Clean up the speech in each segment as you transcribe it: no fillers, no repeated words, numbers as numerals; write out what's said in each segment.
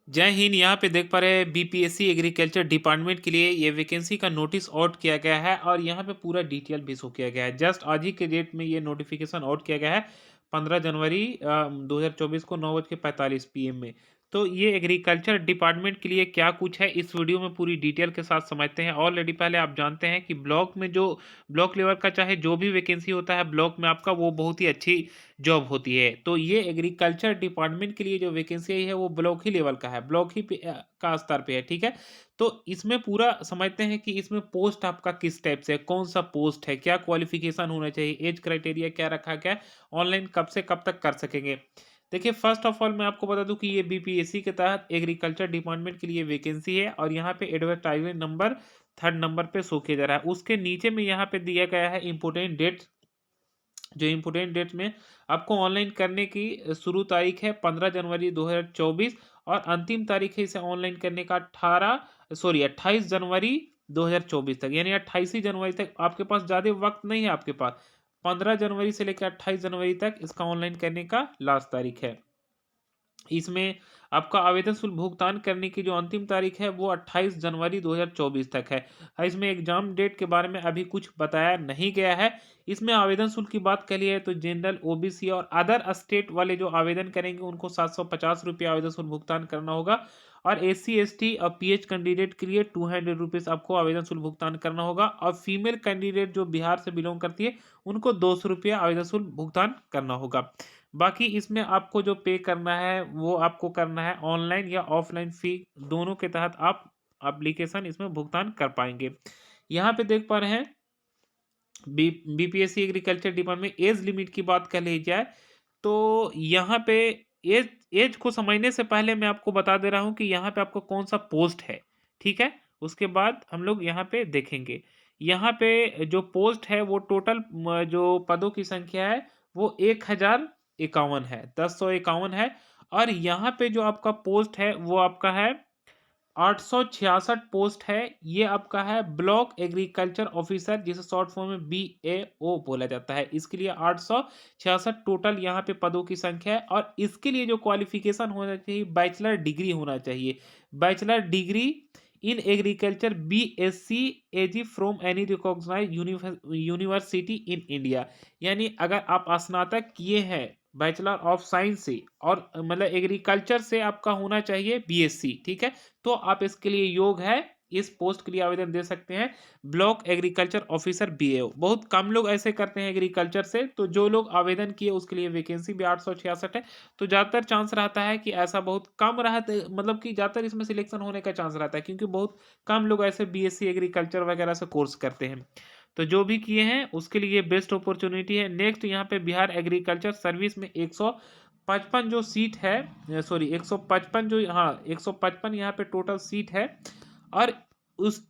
जय हिंद। यहाँ पे देख पा रहे हैं बीपीएससी एग्रीकल्चर डिपार्टमेंट के लिए ये वैकेंसी का नोटिस आउट किया गया है और यहाँ पे पूरा डिटेल भी शो किया गया है। जस्ट आज ही के डेट में ये नोटिफिकेशन आउट किया गया है 15 जनवरी 2024 को 9:45 PM में। तो ये एग्रीकल्चर डिपार्टमेंट के लिए क्या कुछ है इस वीडियो में पूरी डिटेल के साथ समझते हैं। ऑलरेडी पहले आप जानते हैं कि ब्लॉक में जो ब्लॉक लेवल का चाहे जो भी वैकेंसी होता है ब्लॉक में आपका वो बहुत ही अच्छी जॉब होती है। तो ये एग्रीकल्चर डिपार्टमेंट के लिए जो वैकेंसी आई है वो ब्लॉक ही लेवल का है, ब्लॉक ही का स्तर पे है, ठीक है। तो इसमें पूरा समझते हैं कि इसमें पोस्ट आपका किस टाइप से है, कौन सा पोस्ट है, क्या क्वालिफिकेशन होना चाहिए, एज क्राइटेरिया क्या रखा गया है, ऑनलाइन कब से कब तक कर सकेंगे। देखिए, फर्स्ट ऑफ ऑल मैं आपको बता दूं कि ये बीपीएससी के तहत एग्रीकल्चर डिपार्टमेंट के लिए वैकेंसी है और यहाँ पे एडवर्टाइजमेंट नंबर 3rd नंबर पे शो किया जा रहा है। उसके नीचे में यहाँ पे दिया गया है इंपोर्टेंट डेट। जो इम्पोर्टेंट डेट में आपको ऑनलाइन करने की शुरू तारीख है 15 जनवरी 2024 और अंतिम तारीख है इसे ऑनलाइन करने का 28 जनवरी 2024 तक, यानी 28 जनवरी तक। आपके पास ज़्यादा वक्त नहीं है, आपके पास 15 जनवरी से लेकर 28 जनवरी तक इसका ऑनलाइन करने का लास्ट तारीख है। इसमें आपका आवेदन शुल्क भुगतान करने की जो अंतिम तारीख है वो 28 जनवरी 2024 तक है। इसमें एग्जाम डेट के बारे में अभी कुछ बताया नहीं गया है। इसमें आवेदन शुल्क की बात करी है तो जनरल, ओबीसी और अदर स्टेट वाले जो आवेदन करेंगे उनको 750 रुपये आवेदन शुल्क भुगतान करना होगा और एससी, एसटी और पीएच कैंडिडेट के लिए 200 रुपीज़ आपको आवेदन शुल्क भुगतान करना होगा और फीमेल कैंडिडेट जो बिहार से बिलोंग करती है उनको 200 रुपये आवेदन शुल्क भुगतान करना होगा। बाकी इसमें आपको जो पे करना है वो आपको करना है ऑनलाइन या ऑफलाइन, फी दोनों के तहत आप एप्लीकेशन इसमें भुगतान कर पाएंगे। यहाँ पे देख पा रहे हैं BPSC agriculture department age limit की बात कर ली जाए तो यहाँ पे एज एज को समझने से पहले मैं आपको बता दे रहा हूँ कि यहाँ पे आपको कौन सा पोस्ट है, ठीक है। उसके बाद हम लोग यहाँ पे देखेंगे। यहाँ पे जो पोस्ट है वो टोटल जो पदों की संख्या है वो 1051 है, 1051 है। और यहाँ पे जो आपका पोस्ट है वो आपका है 866 पोस्ट है। ये आपका है ब्लॉक एग्रीकल्चर ऑफिसर, जिसे शॉर्ट फॉर्म में बीएओ बोला जाता है। इसके लिए 866 टोटल यहाँ पे पदों की संख्या है और इसके लिए जो क्वालिफिकेशन होना चाहिए, बैचलर डिग्री होना चाहिए। Bachelor degree in agriculture BSc Ag from any recognised university in India. यानी अगर आप स्नातक किए हैं बैचलर ऑफ साइंस से और मतलब एग्रीकल्चर से आपका होना चाहिए बीएससी, ठीक है। तो आप इसके लिए योग्य है, इस पोस्ट के लिए आवेदन दे सकते हैं। ब्लॉक एग्रीकल्चर ऑफिसर बीएओ, बहुत कम लोग ऐसे करते हैं एग्रीकल्चर से, तो जो लोग आवेदन किए उसके लिए वैकेंसी भी 866 है। तो ज़्यादातर चांस रहता है कि ऐसा बहुत कम रहता है, मतलब कि ज़्यादातर इसमें सिलेक्शन होने का चांस रहता है क्योंकि बहुत कम लोग ऐसे बीएससी एग्रीकल्चर वगैरह से कोर्स करते हैं। तो जो भी किए हैं उसके लिए बेस्ट अपॉर्चुनिटी है। नेक्स्ट यहाँ पे बिहार एग्रीकल्चर सर्विस में 155 जो सीट है, सॉरी 155 जो, हाँ 155 यहाँ पे टोटल सीट है। और उस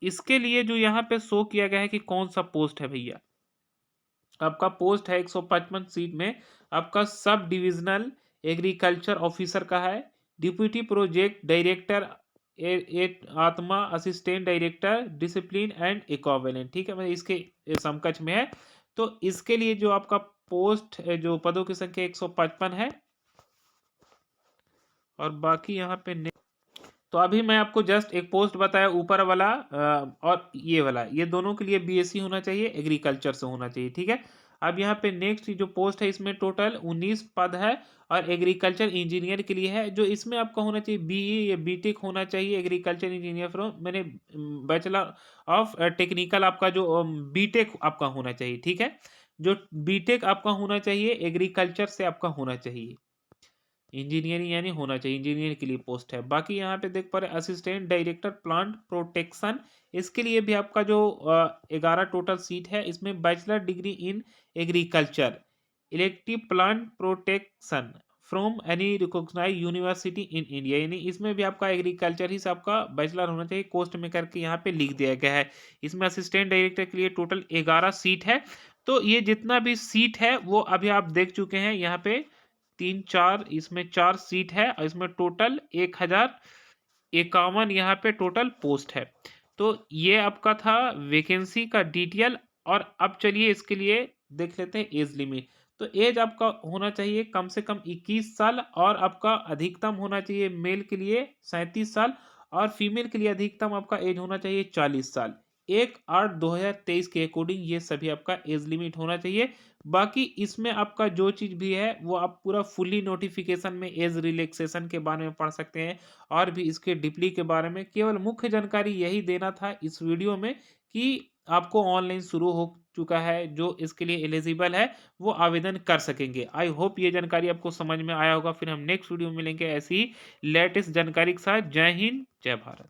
इसके लिए जो यहाँ पे शो किया गया है कि कौन सा पोस्ट है भैया, आपका पोस्ट है 155 सीट में आपका सब डिविजनल एग्रीकल्चर ऑफिसर का है, डिप्यूटी प्रोजेक्ट डायरेक्टर, आत्मा assistant director, discipline and equivalent, ठीक है, मतलब इसके समकक्ष में है। तो इसके लिए जो आपका पोस्ट जो पदों की संख्या 155 है और बाकी यहाँ पे तो अभी मैं आपको जस्ट एक पोस्ट बताया ऊपर वाला और ये वाला, ये दोनों के लिए बीएससी होना चाहिए, एग्रीकल्चर से होना चाहिए, ठीक है। अब यहाँ पे नेक्स्ट जो पोस्ट है इसमें टोटल 19 पद है और एग्रीकल्चर इंजीनियर के लिए है। जो इसमें आपका होना चाहिए बीई या बीटेक होना चाहिए एग्रीकल्चर इंजीनियर फ्रॉम, मैंने बैचलर ऑफ टेक्निकल, आपका जो बीटेक आपका होना चाहिए, ठीक है। जो बीटेक आपका होना चाहिए एग्रीकल्चर से आपका होना चाहिए, इंजीनियरिंग यानी होना चाहिए, इंजीनियर के लिए पोस्ट है। बाकी यहाँ पे देख पा रहे असिस्टेंट डायरेक्टर प्लांट प्रोटेक्शन, इसके लिए भी आपका जो 11 टोटल सीट है, इसमें bachelor degree in agriculture elective plant protection from any recognised university in India, यानी इसमें भी आपका एग्रीकल्चर ही से आपका बैचलर होना चाहिए, कोस्ट में करके यहाँ पे लिख दिया गया है। इसमें असिस्टेंट डायरेक्टर के लिए टोटल 11 सीट है। तो ये जितना भी सीट है वो अभी आप देख चुके हैं, यहाँ पे 3 4, इसमें 4 सीट है और इसमें टोटल 1051 यहाँ पे टोटल पोस्ट है। तो ये आपका था वैकेंसी का डिटेल। और अब चलिए इसके लिए देख लेते हैं एज लिमिट। तो एज आपका होना चाहिए कम से कम 21 साल और आपका अधिकतम होना चाहिए मेल के लिए 37 साल और फीमेल के लिए अधिकतम आपका एज होना चाहिए 40 साल। 1/8/2023 के अकॉर्डिंग ये सभी आपका एज लिमिट होना चाहिए। बाकी इसमें आपका जो चीज़ भी है वो आप पूरा फुल्ली नोटिफ़िकेशन में एज रिलैक्सेशन के बारे में पढ़ सकते हैं और भी इसके डीपली के बारे में। केवल मुख्य जानकारी यही देना था इस वीडियो में कि आपको ऑनलाइन शुरू हो चुका है, जो इसके लिए एलिजिबल है वो आवेदन कर सकेंगे। आई होप ये जानकारी आपको समझ में आया होगा। फिर हम नेक्स्ट वीडियो में मिलेंगे ऐसी ही लेटेस्ट जानकारी के साथ। जय हिंद, जय भारत।